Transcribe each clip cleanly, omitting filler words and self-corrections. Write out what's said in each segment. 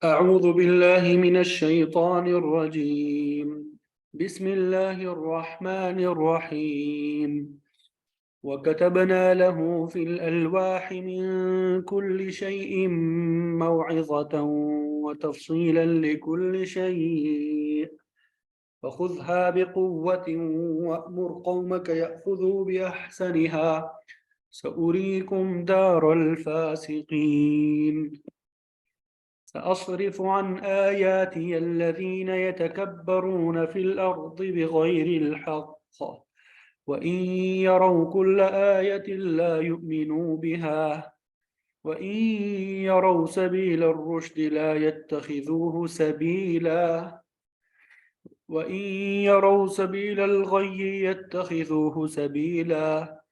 أعوذ بالله من الشيطان الرجيم. بسم الله الرحمن الرحيم. وكتبنا له في الألواح من كل شيء موعظة وتفصيلا لكل شيء فخذها بقوة وأمر قومك يأخذوا بأحسنها سأريكم دار الفاسقين. سأصرف عن آياتي الذين يتكبرون في الأرض بغير الحق وإن يروا كل آية لا يؤمنوا بها وإن يروا سبيل الرشد لا يتخذوه سبيلا وإن يروا سبيل الغي يتخذوه سبيلا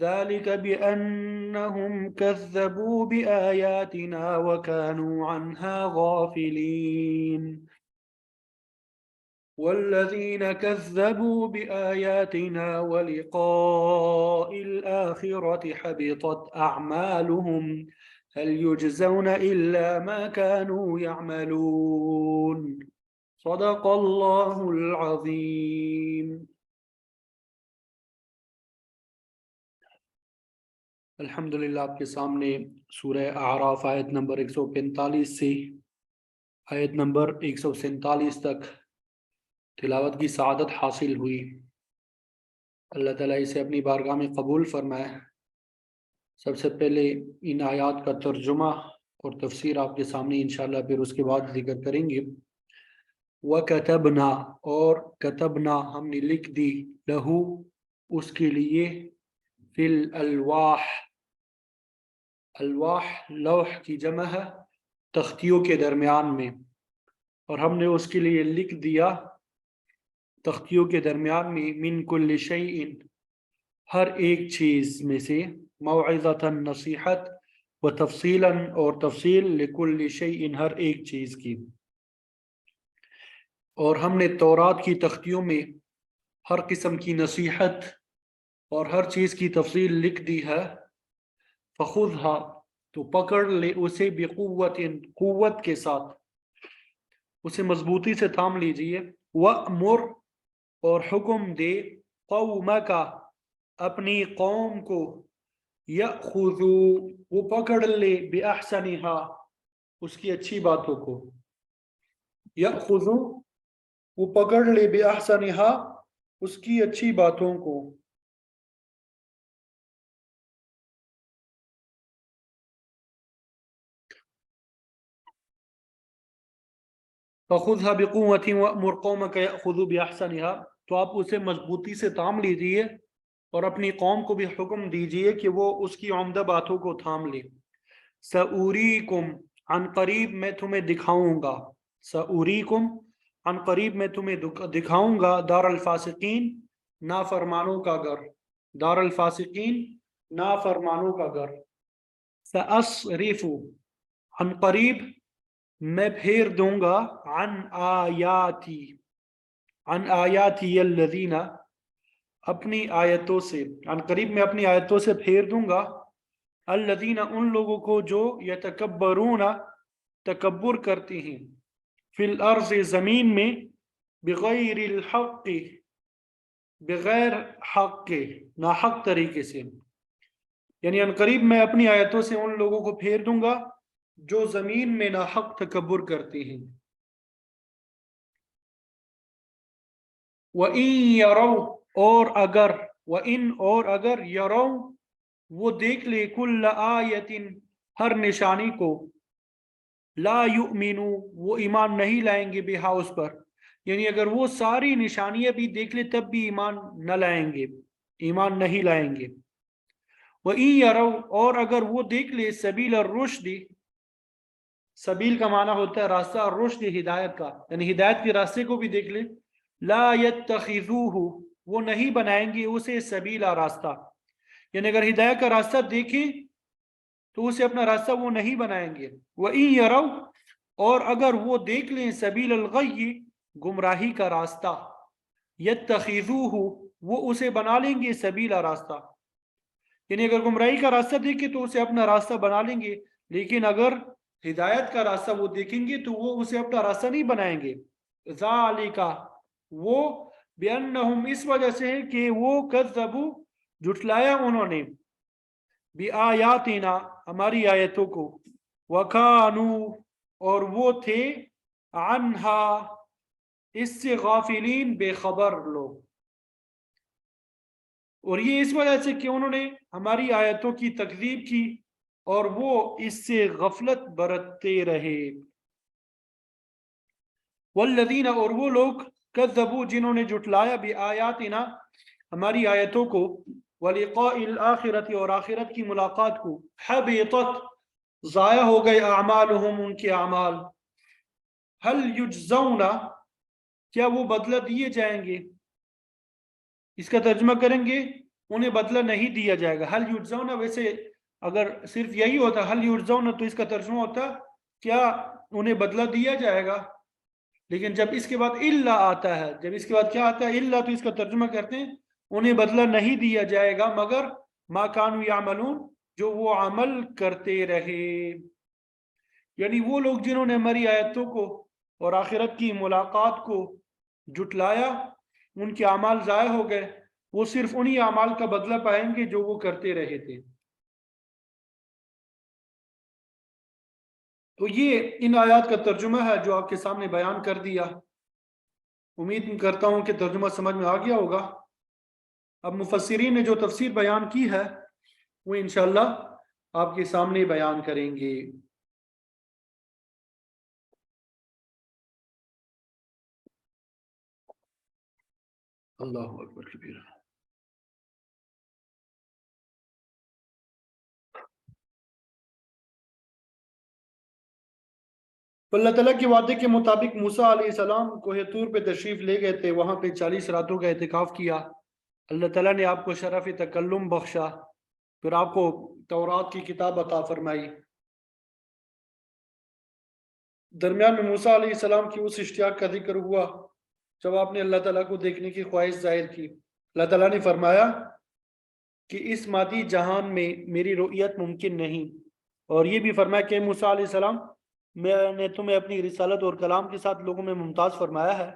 ذلك بأنهم كذبوا بآياتنا وكانوا عنها غافلين. والذين كذبوا بآياتنا ولقاء الآخرة حبطت أعمالهم هل يجزون إلا ما كانوا يعملون. صدق الله العظيم. الحمدللہ آپ کے سامنے سورہ اعراف آیت نمبر 145 سے آیت نمبر 147 تک تلاوت کی سعادت حاصل ہوئی۔ اللہ تعالیٰ اسے اپنی بارگاہ میں قبول فرمائے۔ سب سے پہلے ان آیات کا ترجمہ اور تفسیر آپ کے سامنے انشاءاللہ پھر اس کے بعد ذکر کریں گے۔ وَكَتَبْنَا اور کتبنا ہم نے لکھ دی لہو اس کے لیے فی الالواح، الواح لوح کی جمع ہے تختیوں کے درمیان میں، اور ہم نے اس کے لیے لکھ دیا تختیوں کے درمیان میں من کل شیء ہر ایک چیز میں سے، موعظۃ نصیحت و تفصیلا اور تفصیل لکل شیء ہر ایک چیز کی، اور ہم نے تورات کی تختیوں میں ہر قسم کی نصیحت اور ہر چیز کی تفصیل لکھ دی ہے۔ فخذها تو پکڑ لے اسے بقوت، قوت کے ساتھ اسے مضبوطی سے تھام لیجئے، وَأْمُرْ اور حکم دے قومک اپنی قوم کو، یأخذوا وہ پکڑ لے بأحسنها اس کی اچھی باتوں کو، یأخذوا وہ پکڑ لے بأحسنها اس کی اچھی باتوں کو۔ فَخُذْهَا بِقُوَّةٍ وَأْمُرْ قَوْمَكَ يَأْخُذُوا بِأَحْسَنِهَا تو آپ اسے مضبوطی سے تھام لیجئے اور اپنی قوم کو بھی حکم دیجئے کہ وہ اس کی عمدہ باتوں کو تھام لے۔ سَأُرِيكُمْ عن قریب میں تمہیں دکھاؤں گا، سَأُرِيكُمْ عن قریب میں تمہیں دکھاؤں گا دار الفاسقین نافرمانوں کا گھر، دار الفاسقین نافرمانوں کا گھر۔ سَأَصْرِفُ عن قریب میں پھیر دوں گا عن آیاتی الذین اپنی آیتوں سے، عن قریب میں اپنی آیتوں سے پھیر دوں گا الذین ان لوگوں کو جو یتکبرون تکبر کرتے ہیں، فی الارض زمین میں، بغیر الحق بغیر حق کے، ناحق طریقے سے، یعنی عن قریب میں اپنی آیتوں سے ان لوگوں کو پھیر دوں گا جو زمین میں ناحق تکبر کرتے ہیں۔ وَإِن يَرَوْا اور اگر يَرَوْا وہ دیکھ لے كُلَّ آیَةٍ ہر نشانی کو، لا يُؤْمِنُوا وہ ایمان نہیں لائیں گے بہا اس پر، یعنی اگر وہ ساری نشانیاں بھی دیکھ لے تب بھی ایمان نہ لائیں گے، ایمان نہیں لائیں گے۔ وَإِن يَرَوْا اور اگر وہ دیکھ لے سبیل الرشد، سبیل کا معنی ہوتا ہے راستہ، اور رشد ہدایت کا، یعنی ہدایت کے راستے کو بھی دیکھ لے، لا يتخذوه وہ نہیں بنائیں گے اسے سبیلا راستہ، یعنی اگر ہدایت کا راستہ دیکھیں تو اسے اپنا راستہ وہ نہیں بنائیں گے۔ وَإِن يَرَوْا اور اگر وہ دیکھ لیں سبیل الغی گمراہی کا راستہ، يتخذوه وہ اسے بنا لیں گے سبیلا راستہ، یعنی اگر گمراہی کا راستہ دیکھیں تو اسے اپنا راستہ بنا لیں گے، لیکن اگر ہدایت کا راستہ وہ دیکھیں گے تو وہ اسے اپنا راستہ نہیں بنائیں گے. ذالکا وہ بِأَنَّهُمْ اس وجہ سے ہے کہ وہ کذبوا جھٹلایا انہوں نے بِآیاتنا ہماری آیتوں کو وَكَانُوا اور وہ تھے عنہا اس سے غافلین بے خبر لوگ. اور یہ اس وجہ سے کہ انہوں نے ہماری آیتوں کی تکذیب کی اور وہ اس سے غفلت برتتے رہے. والذین اور وہ لوگ کذبوا جنہوں نے جھٹلایا بآیاتنا ہماری آیتوں کو ولقاء الآخرت اور آخرت کی ملاقات کو حبطت ضائع ہو گئے اعمالہم ان کے اعمال. هل یجزون کیا وہ بدلہ دیے جائیں گے. اس کا ترجمہ کریں گے انہیں بدلہ نہیں دیا جائے گا. هل یجزون ویسے اگر صرف یہی ہوتا هل یجزون تو اس کا ترجمہ ہوتا کیا انہیں بدلہ دیا جائے گا. لیکن جب اس کے بعد الا آتا ہے جب اس کے بعد کیا آتا ہے الا تو اس کا ترجمہ کرتے ہیں انہیں بدلہ نہیں دیا جائے گا مگر ما کانوا یعملون جو وہ عمل کرتے رہے. یعنی وہ لوگ جنہوں نے ہماری آیتوں کو اور آخرت کی ملاقات کو جھٹلایا ان کے اعمال ضائع ہو گئے وہ صرف انہی اعمال کا بدلہ پائیں گے جو وہ کرتے رہے تھے. تو یہ ان آیات کا ترجمہ ہے جو آپ کے سامنے بیان کر دیا. امید کرتا ہوں کہ ترجمہ سمجھ میں آ گیا ہوگا. اب مفسرین نے جو تفسیر بیان کی ہے وہ انشاءاللہ آپ کے سامنے بیان کریں گے. اللہ اکبر کبیرہ. اللہ تعالیٰ کے وعدے کے مطابق موسیٰ علیہ السلام کوہ طور پہ تشریف لے گئے تھے. وہاں پہ 40 راتوں کا اعتکاف کیا. اللہ تعالیٰ نے آپ کو شرف تکلم بخشا. پھر آپ کو تورات کی کتاب عطا فرمائی. درمیان میں موسیٰ علیہ السلام کی اس اشتیاق کا ذکر ہوا جب آپ نے اللہ تعالیٰ کو دیکھنے کی خواہش ظاہر کی. اللہ تعالیٰ نے فرمایا کہ اس مادی جہان میں میری رؤیت ممکن نہیں. اور یہ بھی فرمایا کہ موسیٰ علیہ السلام میں نے تمہیں اپنی رسالت اور کلام کے ساتھ لوگوں میں ممتاز فرمایا ہے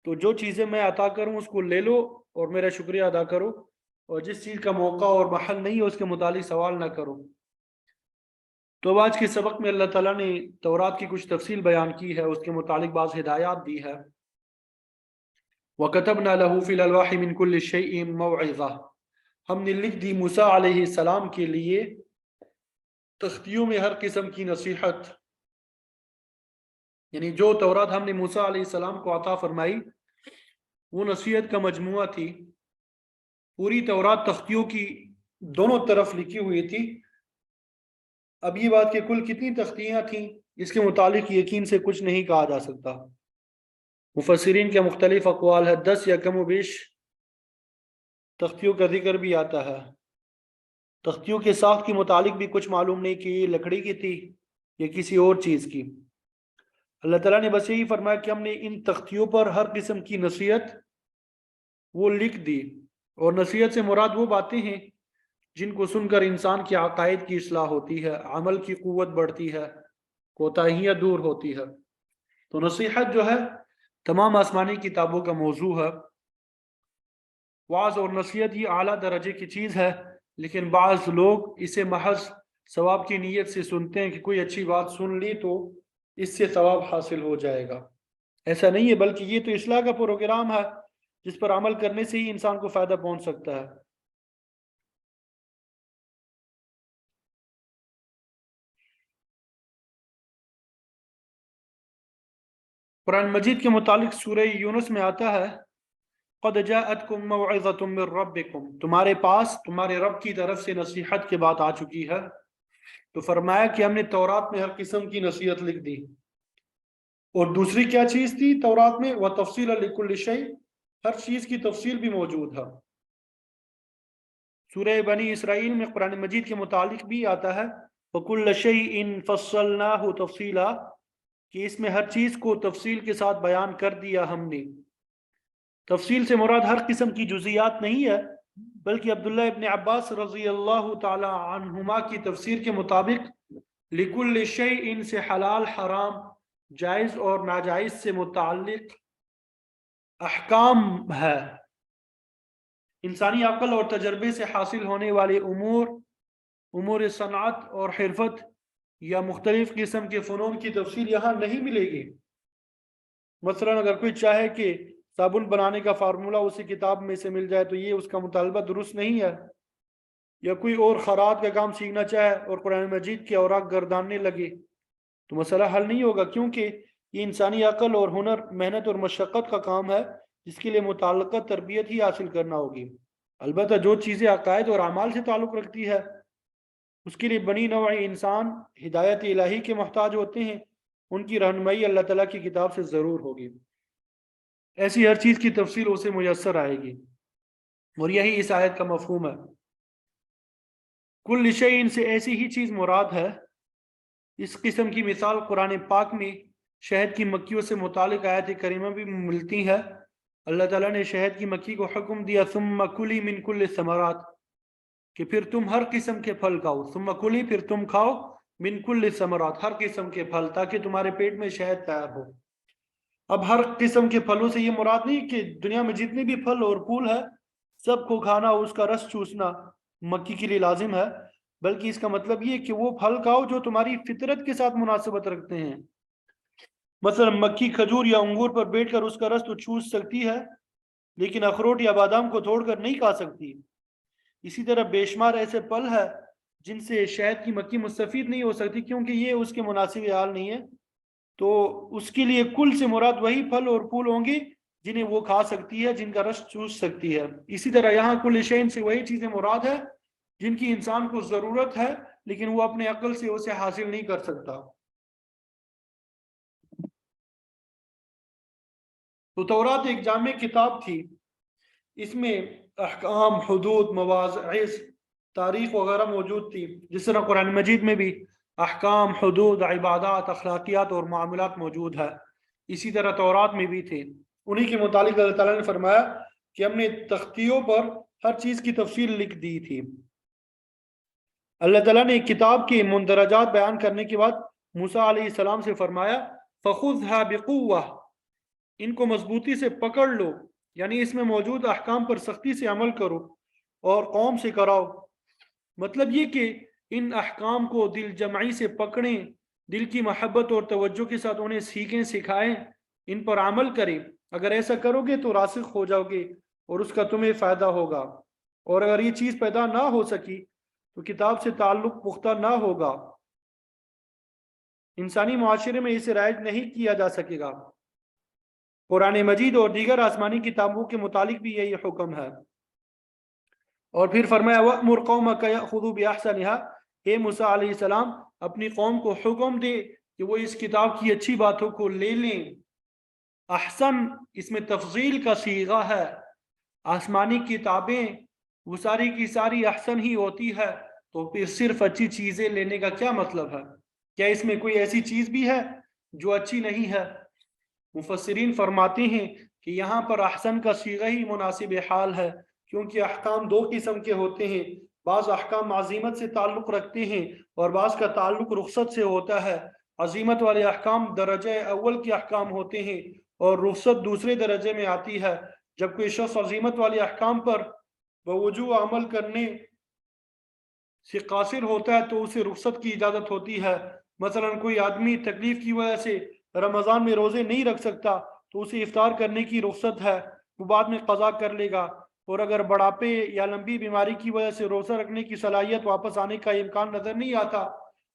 تو جو چیزیں میں عطا کروں اس کو لے لو اور میرا شکریہ ادا کرو اور جس چیز کا موقع اور محل نہیں ہے اس کے متعلق سوال نہ کرو. تو اب آج کے سبق میں اللہ تعالیٰ نے تورات کی کچھ تفصیل بیان کی ہے اس کے متعلق بعض ہدایات دی ہے. وَكَتَبْنَا لَهُ فِي الْأَلْوَاحِ مِنْ كُلِّ شَيْءٍ مَوْعِظَةً ہم نے لکھ دی موسیٰ علیہ السلام کے لیے تختیوں میں ہر قسم کی نصیحت. یعنی جو تورات ہم نے موسیٰ علیہ السلام کو عطا فرمائی وہ نصیحت کا مجموعہ تھی. پوری تورات تختیوں کی دونوں طرف لکھی ہوئی تھی. اب یہ بات کہ کل کتنی تختیاں تھیں اس کے متعلق یقین سے کچھ نہیں کہا جا سکتا. مفسرین کے مختلف اقوال ہے. 10 یا کم و بیش تختیوں کا ذکر بھی آتا ہے. تختیوں کے ساخت کے متعلق بھی کچھ معلوم نہیں کہ یہ لکڑی کی تھی یا کسی اور چیز کی. اللہ تعالیٰ نے بس یہی فرمایا کہ ہم نے ان تختیوں پر ہر قسم کی نصیحت وہ لکھ دی. اور نصیحت سے مراد وہ باتیں ہیں جن کو سن کر انسان کے عقائد کی اصلاح ہوتی ہے, عمل کی قوت بڑھتی ہے, کوتاہیاں دور ہوتی ہے. تو نصیحت جو ہے تمام آسمانی کتابوں کا موضوع ہے. وعظ اور نصیحت یہ اعلیٰ درجے کی چیز ہے لیکن بعض لوگ اسے محض ثواب کی نیت سے سنتے ہیں کہ کوئی اچھی بات سن لی تو اس سے ثواب حاصل ہو جائے گا. ایسا نہیں ہے بلکہ یہ تو اصلاح کا پروگرام ہے جس پر عمل کرنے سے ہی انسان کو فائدہ پہنچ سکتا ہے. قرآن مجید کے متعلق سورہ یونس میں آتا ہے قد جاءتکم موعظۃ من ربکم تمہارے پاس تمہارے رب کی طرف سے نصیحت کے بات آ چکی ہے. تو فرمایا کہ ہم نے تورات میں ہر قسم کی نصیحت لکھ دی. اور دوسری کیا چیز تھی تورات میں وتفصیلا لکل شیء ہر چیز کی تفصیل بھی موجود ہے. سورہ بنی اسرائیل میں قرآن مجید کے متعلق بھی آتا ہے وَكُلَّ شَيْءٍ فَصَّلْنَاهُ تَفْصِيلًا کہ اس میں ہر چیز کو تفصیل کے ساتھ بیان کر دیا ہم نے. تفصیل سے مراد ہر قسم کی جزیات نہیں ہے بلکہ عبداللہ ابن عباس رضی اللہ تعالی عنہما کی تفسیر کے مطابق لکل شیء سے حلال حرام جائز اور ناجائز سے متعلق احکام ہے، انسانی عقل اور تجربے سے حاصل ہونے والے امور صنعت اور حرفت یا مختلف قسم کے فنون کی تفصیل یہاں نہیں ملے گی۔ مثلا اگر کوئی چاہے کہ صابن بنانے کا فارمولہ اسے کتاب میں سے مل جائے تو یہ اس کا مطالبہ درست نہیں ہے، یا کوئی اور خرات کا کام سیکھنا چاہے اور قرآن مجید کے اوراق گرداننے لگے تو مسئلہ حل نہیں ہوگا، کیونکہ یہ انسانی عقل اور ہنر، محنت اور مشقت کا کام ہے جس کے لیے متعلقہ تربیت ہی حاصل کرنا ہوگی۔ البتہ جو چیزیں عقائد اور اعمال سے تعلق رکھتی ہے اس کے لیے بنی نوع انسان ہدایت الہی کے محتاج ہوتے ہیں، ان کی رہنمائی اللہ تعالیٰ کی کتاب سے ضرور ہوگی، ایسی ہر چیز کی تفصیل اسے میسر آئے گی، اور یہی اس آیت کا مفہوم ہے۔ کل شیء سے ایسی ہی چیز مراد ہے۔ اس قسم کی مثال قرآن پاک میں شہد کی مکھیوں سے متعلق آیت کریمہ بھی ملتی ہے۔ اللہ تعالیٰ نے شہد کی مکھی کو حکم دیا ثم کلی من کل الثمرات، کہ پھر تم ہر قسم کے پھل کھاؤ، ثم کلی پھر تم کھاؤ، من کل الثمرات ہر قسم کے پھل، تاکہ تمہارے پیٹ میں شہد تیار ہو۔ اب ہر قسم کے پھلوں سے یہ مراد نہیں کہ دنیا میں جتنے بھی پھل اور پھول ہے سب کو کھانا، اس کا رس چوسنا مکھی کے لیے لازم ہے، بلکہ اس کا مطلب یہ کہ وہ پھل کھاؤ جو تمہاری فطرت کے ساتھ مناسبت رکھتے ہیں۔ مثلا مکھی کھجور یا انگور پر بیٹھ کر اس کا رس تو چوس سکتی ہے، لیکن اخروٹ یا بادام کو توڑ کر نہیں کھا سکتی۔ اسی طرح بے شمار ایسے پھل ہے جن سے شہد کی مکھی مستفید نہیں ہو سکتی، کیونکہ یہ اس کے مناسب حال نہیں ہے، تو اس کے لیے کل سے مراد وہی پھل اور پھول ہوں گے جنہیں وہ کھا سکتی ہے، جن کا رس چوس سکتی ہے۔ اسی طرح یہاں کل شیء سے وہی چیزیں مراد ہے جن کی انسان کو ضرورت ہے لیکن وہ اپنے عقل سے اسے حاصل نہیں کر سکتا۔ تو تورات ایک جامع کتاب تھی، اس میں احکام، حدود، مواعظ، تاریخ وغیرہ موجود تھی، جس طرح قرآن مجید میں بھی احکام، حدود، عبادات، اخلاقیات اور معاملات موجود ہے، اسی طرح تورات میں بھی تھے۔ انہی کے متعلق اللہ تعالیٰ نے فرمایا کہ ہم نے تختیوں پر ہر چیز کی تفصیل لکھ دی تھی۔ اللہ تعالیٰ نے کتاب کے مندرجات بیان کرنے کے بعد موسیٰ علیہ السلام سے فرمایا فَخُذْهَا بِقُوَّةٍ، ان کو مضبوطی سے پکڑ لو، یعنی اس میں موجود احکام پر سختی سے عمل کرو اور قوم سے کراؤ۔ مطلب یہ کہ ان احکام کو دل جمعی سے پکڑیں، دل کی محبت اور توجہ کے ساتھ انہیں سیکھیں، سکھائیں، ان پر عمل کریں۔ اگر ایسا کرو گے تو راسخ ہو جاؤ گے اور اس کا تمہیں فائدہ ہوگا، اور اگر یہ چیز پیدا نہ ہو سکی تو کتاب سے تعلق پختہ نہ ہوگا، انسانی معاشرے میں اسے رائج نہیں کیا جا سکے گا۔ قرآن مجید اور دیگر آسمانی کتابوں کے متعلق بھی یہی حکم ہے۔ اور پھر فرمایا وَأْمُرْ قَوْمَكَ يَأْخُذُوا بِأَحْسَنِهَا، اے موسیٰ علیہ السلام اپنی قوم کو حکم دے کہ وہ اس کتاب کی اچھی باتوں کو لے لیں۔ احسن اس میں تفضیل کا صیغہ ہے، آسمانی کتابیں وہ ساری کی ساری احسن ہی ہوتی ہے، تو پھر صرف اچھی چیزیں لینے کا کیا مطلب ہے؟ کیا اس میں کوئی ایسی چیز بھی ہے جو اچھی نہیں ہے؟ مفسرین فرماتے ہیں کہ یہاں پر احسن کا صیغہ ہی مناسب حال ہے، کیونکہ احکام دو قسم کے ہوتے ہیں، بعض احکام عزیمت سے تعلق رکھتے ہیں اور بعض کا تعلق رخصت سے ہوتا ہے۔ عزیمت والے احکام درجہ اول کے احکام ہوتے ہیں اور رخصت دوسرے درجے میں آتی ہے۔ جب کوئی شخص عزیمت والے احکام پر بوجوہ عمل کرنے سے قاصر ہوتا ہے تو اسے رخصت کی اجازت ہوتی ہے۔ مثلا کوئی آدمی تکلیف کی وجہ سے رمضان میں روزے نہیں رکھ سکتا تو اسے افطار کرنے کی رخصت ہے، وہ بعد میں قضا کر لے گا، اور اگر بڑھاپے یا لمبی بیماری کی وجہ سے روزہ رکھنے کی صلاحیت واپس آنے کا امکان نظر نہیں آتا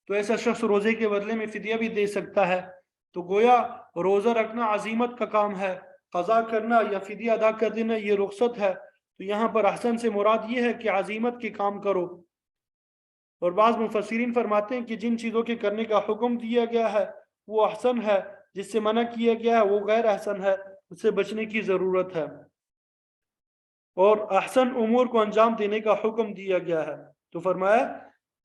تو ایسا شخص روزے کے بدلے میں فدیہ بھی دے سکتا ہے۔ تو گویا روزہ رکھنا عزیمت کا کام ہے، قضا کرنا یا فدیہ ادا کر دینا یہ رخصت ہے۔ تو یہاں پر احسن سے مراد یہ ہے کہ عزیمت کے کام کرو۔ اور بعض مفسرین فرماتے ہیں کہ جن چیزوں کے کرنے کا حکم دیا گیا ہے وہ احسن ہے، جس سے منع کیا گیا ہے وہ غیر احسن ہے، اس سے بچنے کی ضرورت ہے، اور احسن امور کو انجام دینے کا حکم دیا گیا ہے۔ تو فرمایا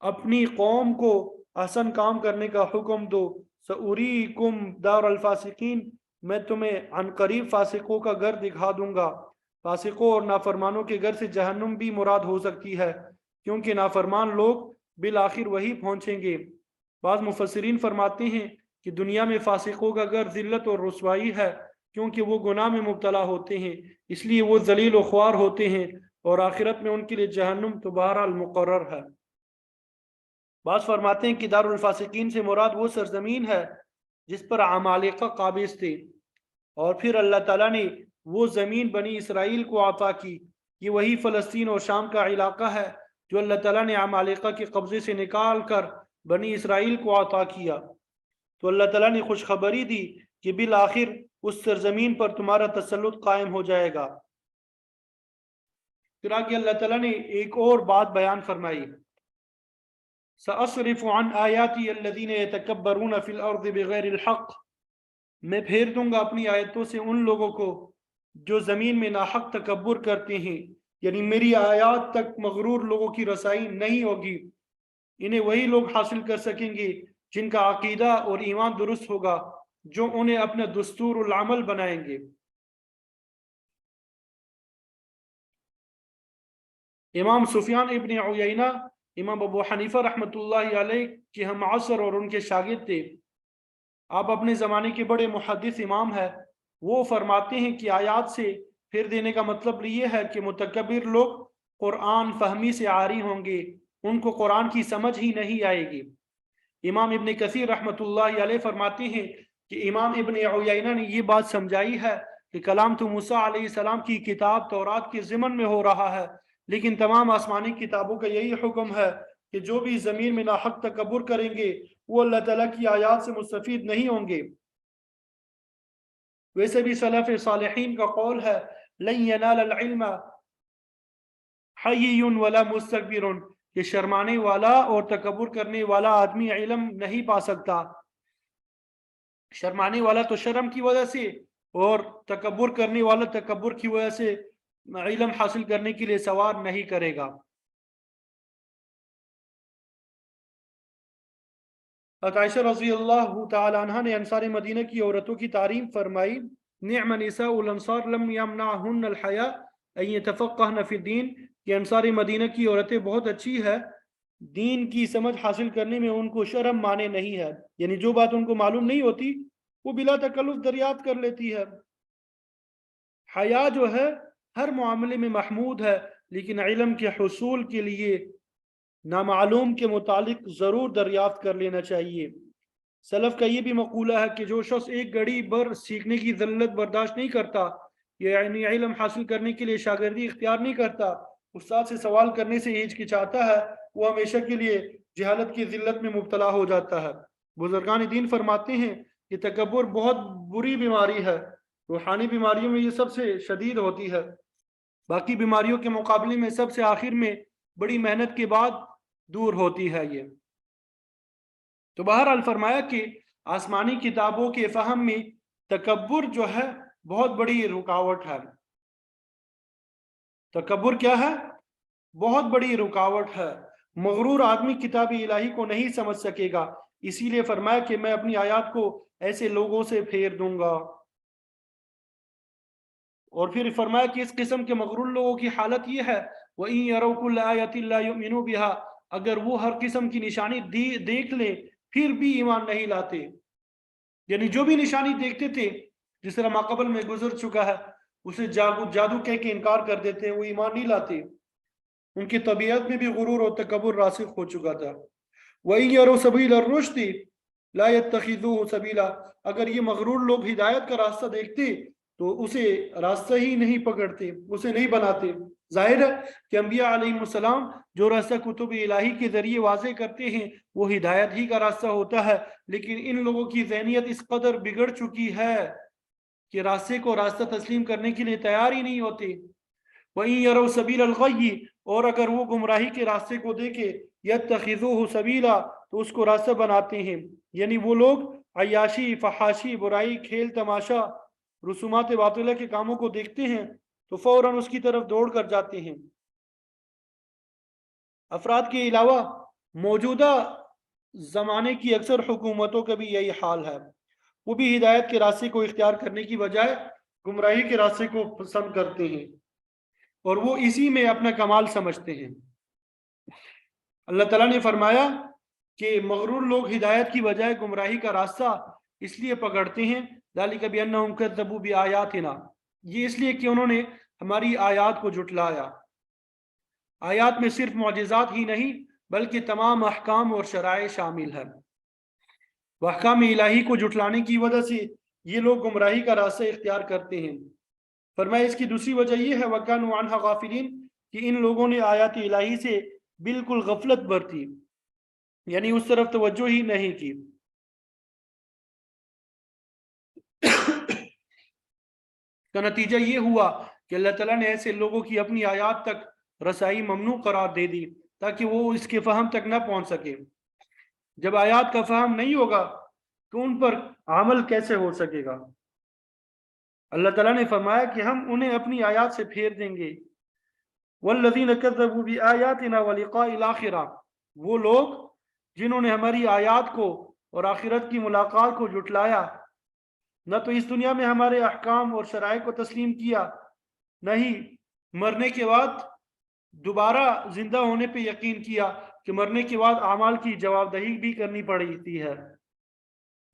اپنی قوم کو احسن کام کرنے کا حکم دو، سأریکم دار الفاسقین، میں تمہیں عن قریب فاسقوں کا گھر دکھا دوں گا۔ فاسقوں اور نافرمانوں کے گھر سے جہنم بھی مراد ہو سکتی ہے، کیونکہ نافرمان لوگ بالآخر وہی پہنچیں گے۔ بعض مفسرین فرماتے ہیں کہ دنیا میں فاسقوں کا گھر ذلت اور رسوائی ہے، کیونکہ وہ گناہ میں مبتلا ہوتے ہیں، اس لیے وہ ذلیل و خوار ہوتے ہیں، اور آخرت میں ان کے لیے جہنم تو بہرحال مقرر ہے۔ بعض فرماتے ہیں کہ دار الفاسقین سے مراد وہ سرزمین ہے جس پر عمالقہ قابض تھے، اور پھر اللہ تعالیٰ نے وہ زمین بنی اسرائیل کو عطا کی۔ یہ وہی فلسطین اور شام کا علاقہ ہے جو اللہ تعالیٰ نے عمالقہ کے قبضے سے نکال کر بنی اسرائیل کو عطا کیا۔ تو اللہ تعالیٰ نے خوشخبری دی کہ بالآخر اس سرزمین پر تمہارا تسلط قائم ہو جائے گا۔ پھر آگے اللہ تعالیٰ نے ایک اور بات بیان فرمائی، سأصرف عن آیاتی الذین یتکبرون فی الارض بغیر الحق، میں پھیر دوں گا اپنی آیتوں سے ان لوگوں کو جو زمین میں ناحق تکبر کرتے ہیں، یعنی میری آیات تک مغرور لوگوں کی رسائی نہیں ہوگی۔ انہیں وہی لوگ حاصل کر سکیں گے جن کا عقیدہ اور ایمان درست ہوگا، جو انہیں اپنا دستور العمل بنائیں گے۔ امام سفیان ابن عیینہ امام ابو حنیفہ رحمۃ اللہ علیہ کے ہم عصر اور ان کے شاگرد تھے، آپ اپنے زمانے کے بڑے محدث امام ہیں۔ وہ فرماتے ہیں کہ آیات سے پھیر دینے کا مطلب یہ ہے کہ متکبر لوگ قرآن فہمی سے عاری ہوں گے، ان کو قرآن کی سمجھ ہی نہیں آئے گی۔ امام ابن کثیر رحمۃ اللہ علیہ فرماتے ہیں کہ امام ابن عیینہ نے یہ بات سمجھائی ہے کہ کلام تو موسیٰ علیہ السلام کی کتاب تورات کے ضمن میں ہو رہا ہے، لیکن تمام آسمانی کتابوں کا یہی حکم ہے کہ جو بھی زمین میں ناحق تکبر کریں گے وہ اللہ تعالیٰ کی آیات سے مستفید نہیں ہوں گے۔ ویسے بھی سلف صالحین کا قول ہے، لن ینال العلم حی ولا مستکبر، کہ شرمانے والا اور تکبر کرنے والا آدمی علم نہیں پا سکتا۔ شرمانے والا تو شرم کی وجہ سے، اور تکبر کرنے والا تکبر کی وجہ سے علم حاصل کرنے کے لیے سوار نہیں کرے گا۔ عائشہ رضی اللہ تعالی عنہ نے انصار مدینہ کی عورتوں کی تعریف فرمائی، نعم نساء الانصار لم یمنعہن الحیاء ان یتفقہن فی الدین، کہ انصار مدینہ کی عورتیں بہت اچھی ہے، دین کی سمجھ حاصل کرنے میں ان کو شرم مانے نہیں ہے، یعنی جو بات ان کو معلوم نہیں ہوتی وہ بلا تکلف دریافت کر لیتی ہے۔ حیا جو ہے ہر معاملے میں محمود ہے، لیکن علم کے حصول کے لیے نامعلوم کے متعلق ضرور دریافت کر لینا چاہیے۔ سلف کا یہ بھی مقولہ ہے کہ جو شخص ایک گھڑی بھر سیکھنے کی ذلت برداشت نہیں کرتا، یعنی علم حاصل کرنے کے لیے شاگردی اختیار نہیں کرتا، استاد سے سوال کرنے سے ہچکچاتا ہے، وہ ہمیشہ کے لیے جہالت کی ذلت میں مبتلا ہو جاتا ہے۔ بزرگان دین فرماتے ہیں کہ تکبر بہت بری بیماری ہے، روحانی بیماریوں میں یہ سب سے شدید ہوتی ہے، باقی بیماریوں کے مقابلے میں سب سے آخر میں بڑی محنت کے بعد دور ہوتی ہے یہ۔ تو بہرحال فرمایا کہ آسمانی کتابوں کے فہم میں تکبر جو ہے بہت بڑی رکاوٹ ہے۔ تکبر کیا ہے؟ بہت بڑی رکاوٹ ہے۔ مغرور آدمی کتاب الہی کو نہیں سمجھ سکے گا، اسی لیے فرمایا کہ میں اپنی آیات کو ایسے لوگوں سے پھیر دوں گا۔ اور پھر فرمایا کہ اس قسم کے مغرور لوگوں کی حالت یہ ہے، وَإِن يَرَوْا كُلَّ آيَةٍ لَا يُؤْمِنُوا بِهَا، اگر وہ ہر قسم کی نشانی دیکھ لیں پھر بھی ایمان نہیں لاتے، یعنی جو بھی نشانی دیکھتے تھے، جس طرح ماقبل میں گزر چکا ہے، اسے جادو کہہ کے انکار کر دیتے، وہ ایمان نہیں لاتے، ان کی طبیعت میں بھی غرور اور تکبر راسخ ہو چکا تھا۔ وَإِن يَرَوْا سَبِيلَ الرُّشْدِ لَا يَتَّخِذُوهُ سَبِيلًا، اگر یہ مغرور لوگ ہدایت کا راستہ دیکھتے تو اسے راستہ ہی نہیں پکڑتے، اسے نہیں بناتے۔ ظاہر ہے کہ انبیاء علیہ السلام جو راستہ کتب الہی کے ذریعے واضح کرتے ہیں وہ ہدایت ہی کا راستہ ہوتا ہے، لیکن ان لوگوں کی ذہنیت اس قدر بگڑ چکی ہے کہ راستے کو راستہ تسلیم کرنے کے لیے تیار ہی نہیں ہوتے۔ وَإِن يَرَوْا سَبِيلَ الْغَيِّ، اور اگر وہ گمراہی کے راستے کو دیکھے، يَتَّخِذُوهُ سَبِيلًا، تو اس کو راستہ بناتے ہیں، یعنی وہ لوگ عیاشی، فحاشی، برائی، کھیل تماشا، رسومات باطلہ کے کاموں کو دیکھتے ہیں تو فوراً اس کی طرف دوڑ کر جاتے ہیں۔ افراد کے علاوہ موجودہ زمانے کی اکثر حکومتوں کا بھی یہی حال ہے، وہ بھی ہدایت کے راستے کو اختیار کرنے کی بجائے گمراہی کے راستے کو پسند کرتے ہیں، اور وہ اسی میں اپنا کمال سمجھتے ہیں۔ اللہ تعالیٰ نے فرمایا کہ مغرور لوگ ہدایت کی بجائے گمراہی کا راستہ اس لیے پکڑتے ہیں ذالک بانہم کذبوا بآیاتنا، یہ اس لیے کہ انہوں نے ہماری آیات کو جھٹلایا۔ آیات میں صرف معجزات ہی نہیں بلکہ تمام احکام اور شرائع شامل ہیں۔ وہ احکام الہی کو جھٹلانے کی وجہ سے یہ لوگ گمراہی کا راستہ اختیار کرتے ہیں۔ فرمایا اس کی دوسری وجہ یہ ہے وَكَانُوا عَنْهَا غَافِلِينَ کہ ان لوگوں نے آیات الہی سے بالکل غفلت برتی، یعنی اس طرف توجہ ہی نہیں کی۔ کا نتیجہ یہ ہوا کہ اللہ تعالیٰ نے ایسے لوگوں کی اپنی آیات تک رسائی ممنوع قرار دے دی تاکہ وہ اس کے فہم تک نہ پہنچ سکے۔ جب آیات کا فہم نہیں ہوگا تو ان پر عمل کیسے ہو سکے گا؟ اللہ تعالیٰ نے فرمایا کہ ہم انہیں اپنی آیات سے پھیر دیں گے۔ والذین کذبوا بآیاتنا ولقاء الآخرہ، وہ لوگ جنہوں نے ہماری آیات کو اور آخرت کی ملاقات کو جھٹلایا، نہ تو اس دنیا میں ہمارے احکام اور شرائع کو تسلیم کیا، نہ ہی مرنے کے بعد دوبارہ زندہ ہونے پہ یقین کیا کہ مرنے کے بعد اعمال کی جواب دہی بھی کرنی پڑتی ہے۔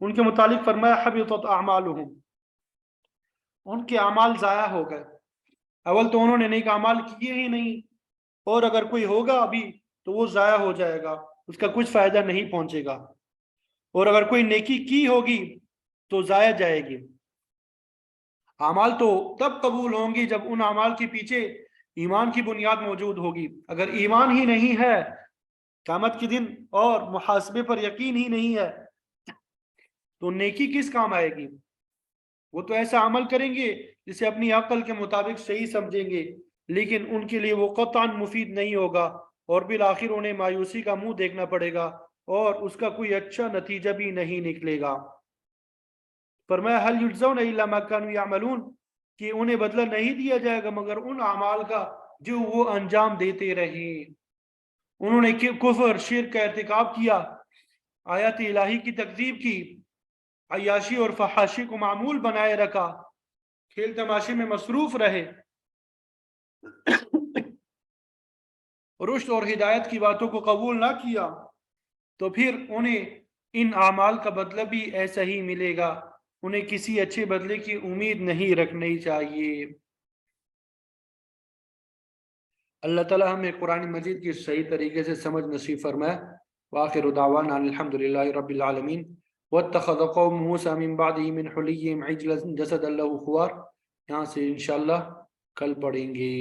ان کے متعلق فرمایا حبطت اعمالہم، ان کے اعمال ضائع ہو گئے۔ اول تو انہوں نے نیک اعمال کیے ہی نہیں، اور اگر کوئی ہوگا ابھی تو وہ ضائع ہو جائے گا، اس کا کچھ فائدہ نہیں پہنچے گا، اور اگر کوئی نیکی کی ہوگی تو ضائع جائے گی۔ اعمال تو تب قبول ہوں گی جب ان اعمال کے پیچھے ایمان کی بنیاد موجود ہوگی۔ اگر ایمان ہی نہیں ہے، قیامت کے دن اور محاسبے پر یقین ہی نہیں ہے، تو نیکی کس کام آئے گی؟ وہ تو ایسا عمل کریں گے جسے اپنی عقل کے مطابق صحیح سمجھیں گے، لیکن ان کے لیے وہ قطعاً مفید نہیں ہوگا، اور بالآخر انہیں مایوسی کا منہ دیکھنا پڑے گا اور اس کا کوئی اچھا نتیجہ بھی نہیں نکلے گا۔ فرمایا هل یجزون الا ما كانوا يعملون کہ انہیں بدلہ نہیں دیا جائے گا مگر ان اعمال کا جو وہ انجام دیتے رہے۔ انہوں نے کفر شرک کا ارتکاب کیا، آیات الہی کی تکذیب کی، عیاشی اور فحاشی کو معمول بنائے رکھا، کھیل تماشے میں مصروف رہے، رشد اور ہدایت کی باتوں کو قبول نہ کیا، تو پھر انہیں ان اعمال کا بدلہ بھی ایسا ہی ملے گا۔ انہیں کسی اچھے بدلے کی امید نہیں رکھنی چاہیے۔ اللہ تعالی ہمیں قرآن مجید کی صحیح طریقے سے سمجھ نصیب فرمائے۔ وآخر دعوانا الحمدللہ رب العالمین۔ واتخذ قوم موسیٰ من بعدہ من حلیہم عجلا جسدا لہ خوار، یہاں سے انشاءاللہ کل پڑھیں گے۔